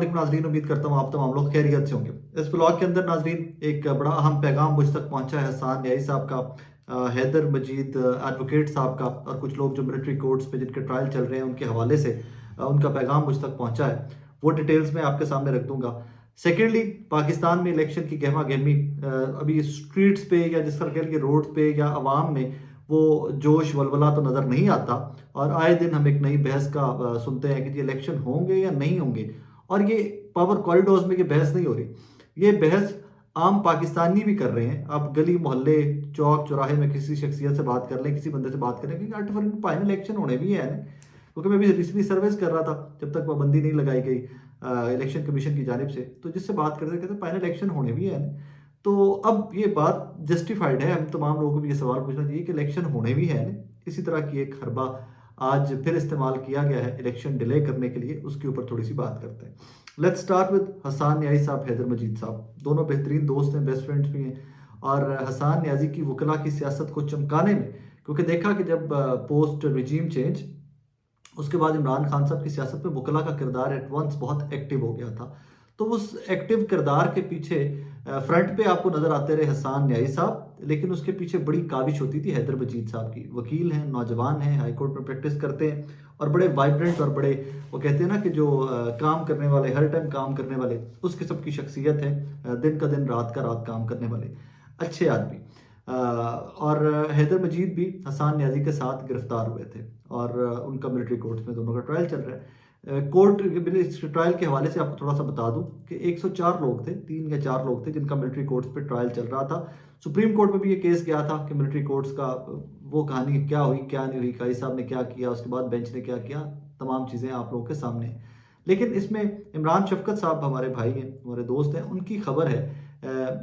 नाजरीन, उम्मीद करता हूँ आप तमाम लोग खैरियत से होंगे। इस ब्लॉग के अंदर नाजरीन एक बड़ा अहम पैगाम मुझ तक पहुंचा है हसन न्याई साहब का, हैदर मजीद एडवोकेट साहब का और कुछ लोग जो मिलिट्री कोर्ट्स पे जिनके ट्रायल चल रहे हैं उनके हवाले से उनका पैगाम मुझ तक पहुंचा है। वो डिटेल्स मैं आपके सामने रख दूंगा। सेकेंडली, पाकिस्तान में इलेक्शन की गहमा गहमी अभी स्ट्रीट्स पे या जिस तरह कह लीजिए रोड पे या आवाम में वो जोश वलवला तो नज़र नहीं आता। और आए दिन हम एक नई बहस का सुनते हैं कि जी इलेक्शन होंगे या नहीं होंगे। और ये पावर कॉरिडोर्स में ये बहस नहीं हो रही, ये बहस आम पाकिस्तानी भी कर रहे हैं। आप गली मोहल्ले चौक चौराहे में किसी शख्सियत से बात कर लें, किसी बंदे से बात करें कि 8 फरवरी में फाइनल इलेक्शन होने भी है ना। क्योंकि मैं भी रिसेंटली सर्विस कर रहा था जब तक पाबंदी नहीं लगाई गई इलेक्शन कमीशन की जानिब से, तो जिससे बात करते कहते फाइनल इलेक्शन होने भी है ना। तो अब ये बात जस्टिफाइड है, हम तमाम लोगों को भी ये सवाल पूछना चाहिए कि इलेक्शन होने भी है ना। इसी तरह की एक हरबा आज फिर इस्तेमाल किया गया है इलेक्शन डिले करने के लिए, उसके ऊपर थोड़ी सी बात करते हैं। लेट्स स्टार्ट विद हसन न्याई साहब, हैदर मजीद साहब। दोनों बेहतरीन दोस्त हैं, बेस्ट फ्रेंड्स भी हैं। और हसन न्याजी की वकला की सियासत को चमकाने में, क्योंकि देखा कि जब पोस्ट रिजीम चेंज उसके बाद इमरान खान साहब की सियासत में वकला का किरदार एट वंस बहुत एक्टिव हो गया था। तो उस एक्टिव किरदार के पीछे फ्रंट पे आपको नजर आते रहे हसन न्याई साहब, लेकिन उसके पीछे बड़ी काविश होती थी हैदर मजीद साहब की। वकील हैं, नौजवान हैं, हाई कोर्ट में प्रैक्टिस करते हैं और बड़े वाइब्रेंट और बड़े, वो कहते हैं ना कि जो काम करने वाले, हर टाइम काम करने वाले, उस किस्म की शख्सियत है। दिन का दिन रात का रात काम करने वाले अच्छे आदमी। और हैदर मजीद भी हसन न्याजी के साथ गिरफ्तार हुए थे और उनका मिलिट्री कोर्ट में दोनों का ट्रायल चल रहा है। कोर्ट इस ट्रायल के हवाले से आपको थोड़ा सा बता दूं कि 104 लोग थे, 3 या 4 लोग थे जिनका मिलिट्री कोर्ट्स पे ट्रायल चल रहा था। सुप्रीम कोर्ट में भी ये केस गया था कि मिलिट्री कोर्ट्स का वो कहानी क्या हुई क्या नहीं हुई, काजी साहब ने क्या किया, उसके बाद बेंच ने क्या किया, तमाम चीज़ें आप लोगों के सामने हैं। लेकिन इसमें इमरान शफकत साहब हमारे भाई हैं, हमारे दोस्त हैं, उनकी खबर है।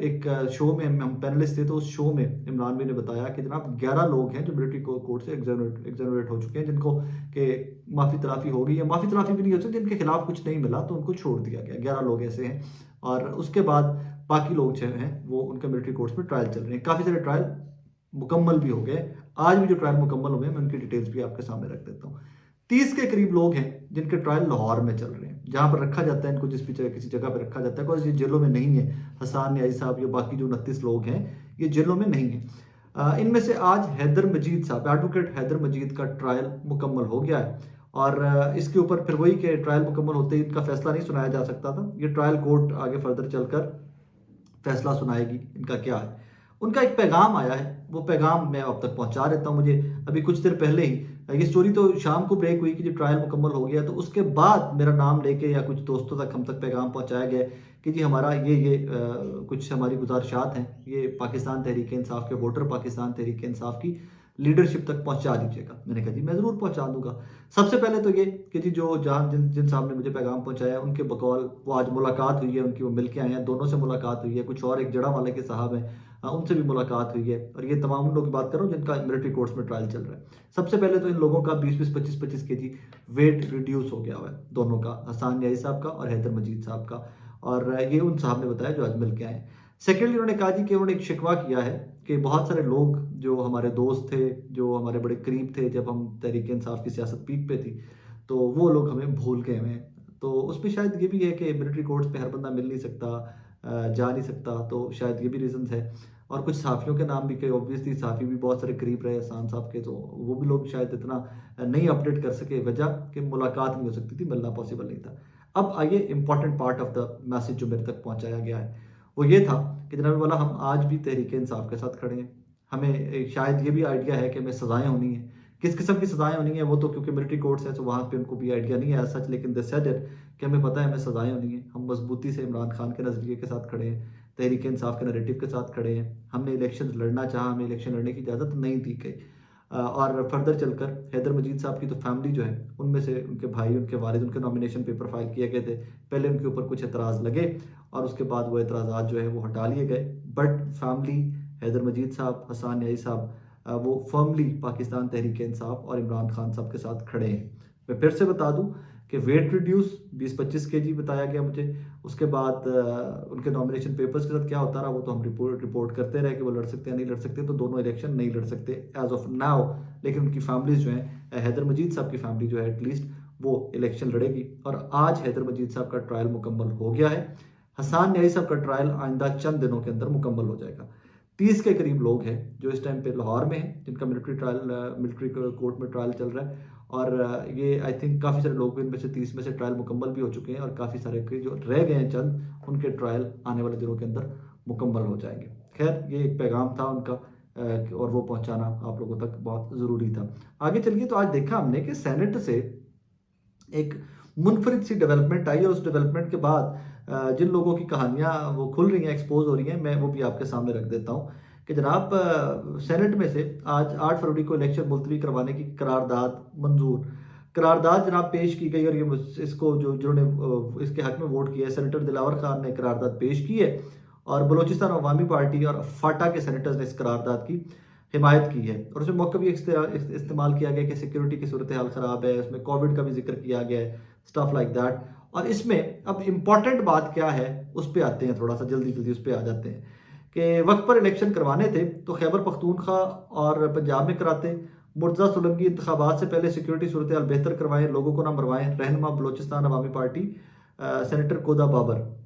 एक शो में हम पैनलिस्ट थे, तो उस शो में इमरान भाई ने बताया कि जनाब 11 लोग हैं जो मिलिट्री कोर्ट से एग्जोनरेट हो चुके हैं, जिनको के माफ़ी तलाफ़ी हो गई, या माफ़ी तलाफ़ी भी नहीं हो सकती, जिनके खिलाफ कुछ नहीं मिला तो उनको छोड़ दिया गया। 11 लोग ऐसे हैं। और उसके बाद बाकी लोग जो हैं वो उनके मिलिट्री कोर्ट्स में ट्रायल चल रहे हैं। काफ़ी सारे ट्रायल मुकम्मल भी हो गए, आज भी जो ट्रायल मुकम्मल हो गए मैं उनकी डिटेल्स भी आपके सामने रख देता हूँ। 30 के करीब लोग हैं जिनके ट्रायल लाहौर में चल रहे हैं, जहां पर रखा जाता है इनको, जिस भी जगह किसी जगह पर रखा जाता है। और ये जेलों में नहीं है। हसन न्याई साहब या बाकी जो 29 लोग हैं ये जेलों में नहीं है। इनमें से आज हैदर मजीद साहब, एडवोकेट हैदर मजीद का ट्रायल मुकम्मल हो गया है। और इसके ऊपर फिर वही के ट्रायल मुकम्मल होते ही इनका फैसला नहीं सुनाया जा सकता था। ये ट्रायल कोर्ट आगे फर्दर चलकर फैसला सुनाएगी इनका क्या है। उनका एक पैगाम आया है, वो पैगाम मैं अब तक पहुंचा देता हूं। मुझे अभी कुछ देर पहले ही, ये स्टोरी तो शाम को ब्रेक हुई कि जो ट्रायल मुकम्मल हो गया, तो उसके बाद मेरा नाम लेके या कुछ दोस्तों तक हम तक पैगाम पहुंचाया गया कि जी हमारा ये कुछ हमारी गुजारिशात हैं, ये पाकिस्तान तहरीक इंसाफ के वोटर पाकिस्तान तहरीक इंसाफ की लीडरशिप तक पहुंचा दीजिएगा। मैंने कहा जी मैं ज़रूर पहुंचा दूंगा। सबसे पहले तो ये कि जी जो जहाँ जिन साहब ने मुझे पैगाम पहुंचाया उनके बकौल वो आज मुलाकात हुई है उनकी, वो मिल के आए हैं, दोनों से मुलाकात हुई है। कुछ और एक जड़ा वाले के साहब हैं, उनसे भी मुलाकात हुई है। और ये तमाम लोगों की बात कर रहा हूँ जिनका मिलिट्री कोर्ट्स में ट्रायल चल रहा है। सबसे पहले तो इन लोगों का 20-20, 25-25 केजी वेट रिड्यूस हो गया हुआ है, दोनों का, हसन न्याई साहब का और हैदर मजीद साहब का। और ये उन साहब ने बताया जो आज मिल के आए। सेकेंडली उन्होंने कहा जी कि उन्होंने एक शिकवा किया है कि बहुत सारे लोग जो हमारे दोस्त थे, जो हमारे बड़े करीब थे जब हम तहरीक इंसाफ की सियासत पीक पे थी, तो वो लोग हमें भूल गए हैं। तो उस पर शायद ये भी है कि मिलिट्री कोर्ट्स पे हर बंदा मिल नहीं सकता, जा नहीं सकता, तो शायद ये भी रीज़न है। और कुछ सहाफ़ियों के नाम भी, कि ऑब्वियसली सहाफ़ी भी बहुत सारे करीब रहे हसन साहब के, तो वो भी लोग शायद इतना नहीं अपडेट कर सके, वजह कि मुलाकात नहीं हो सकती थी, मिलना पॉसिबल नहीं था। अब आइए important part of the message जो मेरे तक पहुंचाया गया है, वो ये था कि जनाब वाला हम आज भी तहरीक इंसाफ के साथ खड़े हैं। हमें शायद ये भी आइडिया है कि हमें सज़ाएँ होनी है। किस किस्म की सज़ाएँ होनी है वो तो क्योंकि मिलिट्री कोर्ट्स है तो वहाँ पे उनको भी आइडिया नहीं है सच, लेकिन दे सेड इट कि हमें पता है हमें सज़ाएँ होनी है। हम मजबूती से इमरान खान के नज़रिए के साथ खड़े हैं, तहरीक इंसाफ के नैरेटिव के साथ खड़े हैं। हमने इलेक्शन लड़ना चाहा, हमें इलेक्शन लड़ने की इजाज़त नहीं दी गई। और फर्दर चलकर हैदर मजीद साहब की तो फैमिली जो है, उनमें से उनके भाई, उनके वालिद, उनके नॉमिनेशन पेपर फाइल किए गए थे। पहले उनके ऊपर कुछ एतराज़ लगे और उसके बाद वो एतराज़ात जो है वो हटा लिए गए। बट फैमिली, हैदर मजीद साहब, हसन न्याई साहब, वो फर्मली पाकिस्तान तहरीक इंसाफ और इमरान खान साहब के साथ खड़े हैं। मैं फिर से बता दूं कि वेट रिड्यूस 20-25 केजी बताया गया मुझे। उसके बाद उनके नॉमिनेशन पेपर्स के साथ क्या होता रहा वो तो हम रिपोर्ट करते रहे कि वो लड़ सकते हैं नहीं लड़ सकते, तो दोनों इलेक्शन नहीं लड़ सकते एज ऑफ नाउ। लेकिन उनकी फैमिलीज जो हैं, हैदर मजीद साहब की फैमिली जो है एटलीस्ट, वो इलेक्शन लड़ेगी। और आज हैदर मजीद साहब का ट्रायल मुकम्मल हो गया है। हसान न्याई साहब का ट्रायल आइंदा चंद दिनों के अंदर मुकम्मल हो जाएगा। 30 के करीब लोग हैं जो इस टाइम पे लाहौर में हैं, जिनका मिलिट्री कोर्ट में ट्रायल चल रहा है। और ये आई थिंक काफ़ी सारे लोग इनमें से 30 में से ट्रायल मुकम्मल भी हो चुके हैं, और काफ़ी सारे के जो रह गए हैं चंद, उनके ट्रायल आने वाले दिनों के अंदर मुकम्मल हो जाएंगे। खैर, ये एक पैगाम था उनका, और वो पहुंचाना आप लोगों तक बहुत ज़रूरी था। आगे चलिए तो आज देखा हमने कि सेनेट से एक मुनफरिद सी डेवलपमेंट आई, और उस डेवलपमेंट के बाद जिन लोगों की कहानियां वो खुल रही हैं, एक्सपोज हो रही हैं, मैं वो भी आपके सामने रख देता हूं कि जनाब सेनेट में से आज 8 फरवरी को इलेक्शन मुलतवी करवाने की करारदाद जनाब पेश की गई। और ये इसको जिन्होंने इसके हक में वोट किया है, सेनेटर दिलावर खान ने करारदाद पेश की है, और बलूचिस्तान अवामी पार्टी और फाटा के सेनेटर्स ने इस करारदाद की हिमायत की है। और उसमें मौका भी इस्तेमाल किया गया कि सिक्योरिटी की सूरत हाल ख़राब है, उसमें कोविड का भी जिक्र किया गया है, स्टफ लाइक दैट। और इसमें अब इम्पॉर्टेंट बात क्या है उस पर आते हैं, थोड़ा सा जल्दी उस पर आ जाते हैं कि वक्त पर इलेक्शन करवाने थे तो खैबर पख्तूनख्वा और पंजाब में कराते। मुर्तज़ा सोलंकी इंतखाबात से पहले सिक्योरिटी सूरत हाल बेहतर करवाएं, लोगों को ना मरवाएं। रहनुमा बलूचिस्तान अवामी पार्टी सेनेटर कोदा बाबर।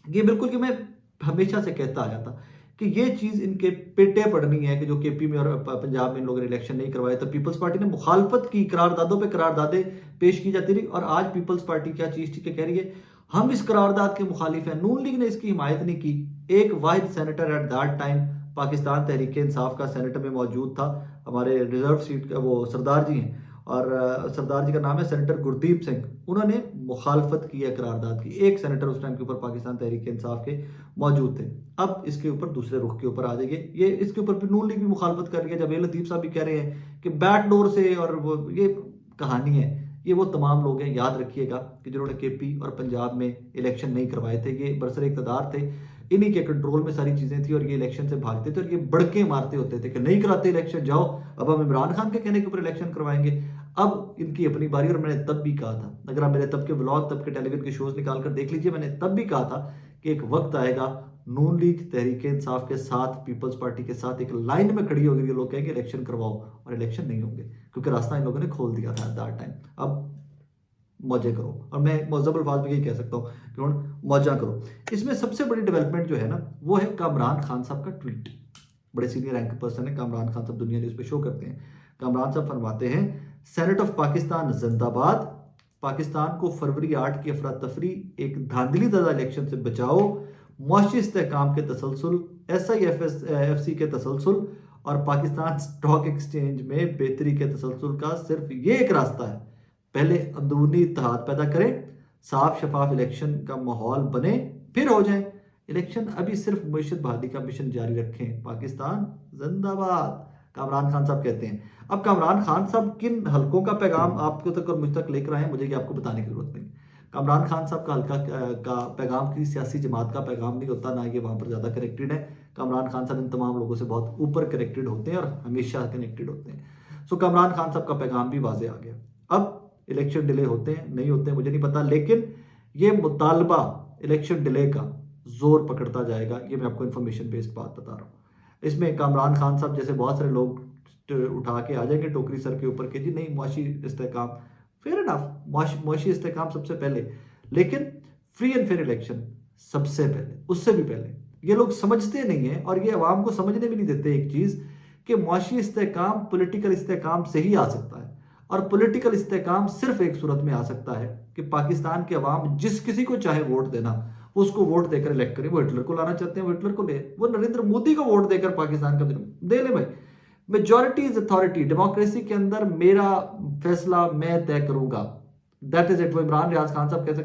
ये बिल्कुल कि मैं हमेशा से कहता आया था कि ये चीज़ इनके पेटे पड़नी है कि जो केपी में और पंजाब में इन लोगों ने इलेक्शन नहीं करवाए, तो पीपल्स पार्टी ने मुखालफत की, करारदादों पे करारदादे पेश की जाती रही। और आज पीपल्स पार्टी क्या चीज़ थी कि कह रही है हम इस करारदाद के मुखालिफ हैं। नून लीग ने इसकी हिमायत नहीं की। एक वाहिद senator at that time Pakistan Tehreek Insaf का सेनेटर में मौजूद था, हमारे रिजर्व सीट का वो सरदार जी हैं, और सरदार जी का नाम है सेनेटर गुरदीप सिंह। उन्होंने मुखालफत की है करारदाद की। एक सेनेटर उस टाइम के ऊपर पाकिस्तान तहरीक इंसाफ के मौजूद थे। अब इसके ऊपर दूसरे रुख के ऊपर आ जाइए, ये इसके ऊपर भी नून लीग भी मुखालफत कर रही है। जब लतीफ साहब भी कह रहे हैं कि बैक डोर से, और वो ये कहानी है, ये वो तमाम लोग हैं, याद रखिएगा, कि जिन्होंने केपी और पंजाब में इलेक्शन नहीं करवाए थे। ये बरसर इक़्तिदार थे, इन्हीं के कंट्रोल में सारी चीज़ें थी, और ये इलेक्शन से भागते थे, और ये बड़के मारते होते थे कि नहीं कराते इलेक्शन, जाओ अब हम इमरान खान के कहने के ऊपर इलेक्शन करवाएंगे। अब इनकी अपनी बारी। और मैंने तब भी कहा था, अगर आप मेरे तब के व्लॉग, तब के टेलीविजन के शोज निकाल कर देख लीजिए, मैंने तब भी कहा था कि एक वक्त आएगा नून लीग तहरीक इंसाफ के साथ, पीपल्स पार्टी के साथ एक लाइन में खड़ी होगी, ये लोग कहेंगे इलेक्शन करवाओ, और इलेक्शन नहीं होंगे, क्योंकि रास्ता इन लोगों ने खोल दिया था एट दैट टाइम। अब मौजे करो, और मैं मौजब अल्फाज में यही कह सकता हूँ कि मौजा करो। इसमें सबसे बड़ी डेवलपमेंट जो है ना, वो है कामरान खान साहब का ट्वीट। बड़े सीनियर रैंक पर्सन है कामरान खान साहब, दुनिया न्यूज़ पे शो करते हैं। कामरान साहब फरमाते हैं, सेनेट ऑफ पाकिस्तान जिंदाबाद, पाकिस्तान को फरवरी 8 की अफरा तफरी एक धांधली ज़दा इलेक्शन से बचाओ, मुआशी इस्तेहकाम के तसलसल, SIFC के तसलसल और पाकिस्तान स्टॉक एक्सचेंज में बेहतरी के तसलसल का सिर्फ ये एक रास्ता है। पहले अंदरूनी इत्तेहाद पैदा करें, साफ शफाफ इलेक्शन का माहौल बने, फिर हो जाए इलेक्शन। अभी सिर्फ मईशत बहाली का मिशन जारी रखें, पाकिस्तान जिंदाबाद, कामरान खान साहब कहते हैं। अब कामरान खान साहब किन हलकों का पैगाम आपको तक और मुझ तक लेकर आए हैं, मुझे आपको बताने की जरूरत नहीं। कामरान खान साहब का हल्का का पैगाम किसी सियासी जमात का पैगाम नहीं होता, ना ये वहाँ पर ज़्यादा कनेक्टेड है। कामरान खान साहब इन तमाम लोगों से बहुत ऊपर कनेक्टेड होते हैं, और हमेशा कनेक्टेड होते हैं। सो कामरान खान साहब का पैगाम भी वाजे आ गया। अब इलेक्शन डिले होते हैं नहीं होते हैं मुझे नहीं पता, लेकिन ये मुतालबा इलेक्शन डिले का जोर पकड़ता जाएगा, ये मैं आपको इन्फॉर्मेशन बेस्ड बात बता रहा हूँ। इसमें कामरान खान साहब जैसे बहुत सारे लोग उठा के आ जाएंगे टोकरी सर के ऊपर कि जी नहीं, मुआशी इस्तेहकाम, फेयर इनफ, मुआशी इस्तेहकाम सबसे पहले, लेकिन फ्री एंड फेयर इलेक्शन सबसे पहले, उससे भी पहले। ये लोग समझते नहीं है, और ये अवाम को समझने भी नहीं देते एक चीज़ कि मुआशी इस्तेहकाम पॉलिटिकल इस्तेहकाम से ही आ सकता है, और पॉलिटिकल इस्तेहकाम सिर्फ एक सूरत में आ सकता है कि पाकिस्तान के अवाम जिस किसी को चाहे वोट देना, उसको वोट देकर इलेक्ट करे। वो हिटलर को लाना चाहते हैं, वो हिटलर को ले, वो नरेंद्र मोदी को वोट देकर पाकिस्तान का दे ले भाई। मेजॉरिटी इज अथॉरिटी, डेमोक्रेसी के अंदर मेरा फैसला मैं तय करूंगा, दैट इज इट। वो इमरान रियाज खान साहब कहते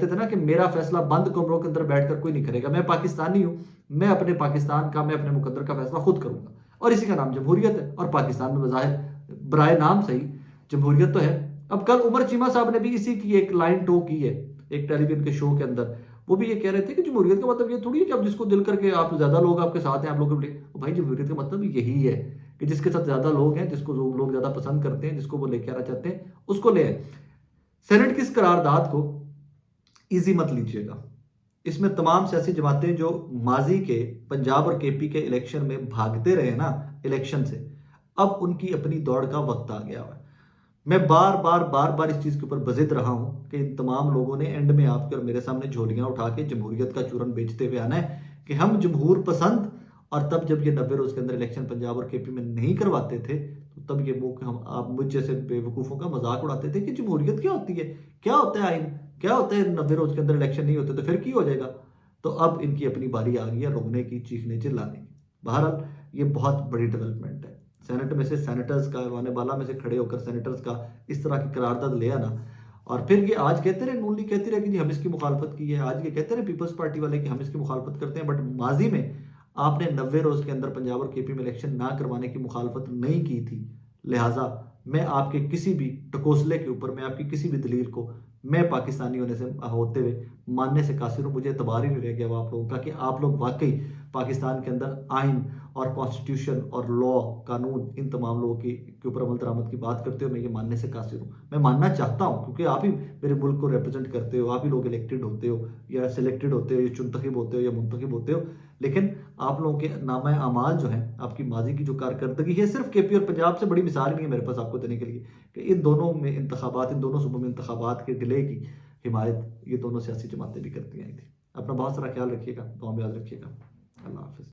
थे ना कि मेरा फैसला बंद कमरों के अंदर बैठकर कोई नहीं करेगा, मैं पाकिस्तानी हूं, मैं अपने पाकिस्तान का, मैं अपने मुकद्दर का फैसला खुद करूंगा, और इसी का नाम जमहूरियत है। और पाकिस्तान में बज़ाहिर बराए नाम सही जमहूरियत तो है। अब कल उमर चीमा साहब ने भी इसी की एक लाइन टो की है एक टेलीविजन के शो के अंदर, वो भी ये कह रहे थे कि जमहूरियत का मतलब ये थोड़ी है कि आप जिसको दिल करके आप ज्यादा लोग आपके साथ हैं आप लोग, भाई जमहूरियत का मतलब यही है कि जिसके साथ ज्यादा लोग हैं, जिसको लोग ज्यादा पसंद करते हैं, जिसको वो लेके आना चाहते हैं, उसको ले आए। सेनेट की इस करारदाद को ईजी मत लीजिएगा। इसमें तमाम सियासी जमातें जो माजी के पंजाब और केपी के इलेक्शन में भागते रहे ना इलेक्शन से, अब उनकी अपनी दौड़ का वक्त आ गया है। मैं बार बार इस चीज़ के ऊपर बजिद रहा हूँ कि इन तमाम लोगों ने एंड में आपके और मेरे सामने झोलियाँ उठा के जमहूरियत का चूरन बेचते हुए आना है कि हम जमहूर पसंद। और तब जब ये 90 रोज़ के अंदर इलेक्शन पंजाब और केपी में नहीं करवाते थे तो तब ये मुँह हम आप मुझ जैसे बेवकूफ़ों का मजाक उड़ाते थे कि जमहूरियत क्या होती है, क्या होता है आइन, क्या होता है 90 रोज़ के अंदर इलेक्शन नहीं होते तो फिर क्या हो जाएगा। तो अब इनकी अपनी बारी आ गई है रोकने की, चीखने चिल्लाने की। बहरहाल ये बहुत बड़ी डेवलपमेंट है। सेनेट में से सेनेटर्स का वाने बाला में से खड़े होकर सेनेटर्स का इस तरह की करारदाद ले आना, और फिर ये आज कहते रहे, नून लीग कहती रहे कि जी हम इसकी मुखालफत की है, आज ये कहते रहे पीपल्स पार्टी वाले कि हम इसकी मुखालफत करते हैं, बट माजी में आपने 90 रोज के अंदर पंजाब और केपी में इलेक्शन ना करवाने की मुखालफत नहीं की थी। लिहाजा मैं आपके किसी भी टकोसले के ऊपर, मैं आपकी किसी भी दलील को मैं पाकिस्तानी होने से होते हुए मानने से कासिर हूँ। मुझे एतबार ही नहीं रह गया आप लोगों का कि आप लोग वाकई पाकिस्तान के अंदर आइन और कॉन्स्टिट्यूशन और लॉ कानून इन तमाम लोगों की के ऊपर अमल दरामद की बात करते हो। मैं ये मानने से कासिर हूँ, मैं मानना चाहता हूँ, क्योंकि आप ही मेरे मुल्क को रिप्रेजेंट करते हो, आप ही लोग इलेक्टेड होते हो या सिलेक्टेड होते हो या चुनतखब होते हो या मुंतखब होते हो। लेकिन आप लोगों के नामा अमाल जो है, आपकी माजी की जो कारकर्दगी है, सिर्फ केपी और पंजाब से बड़ी मिसाल नहीं है मेरे पास आपको देने के लिए कि इन दोनों में इंतखाबात, इन दोनों सूबों में इंतखाबात के डिले की हिमायत ये दोनों सियासी जमातें भी करती आई थी। अपना बहुत सारा ख्याल रखिएगा, दुआ में याद रखिएगा। अल्लाह हाफिज़।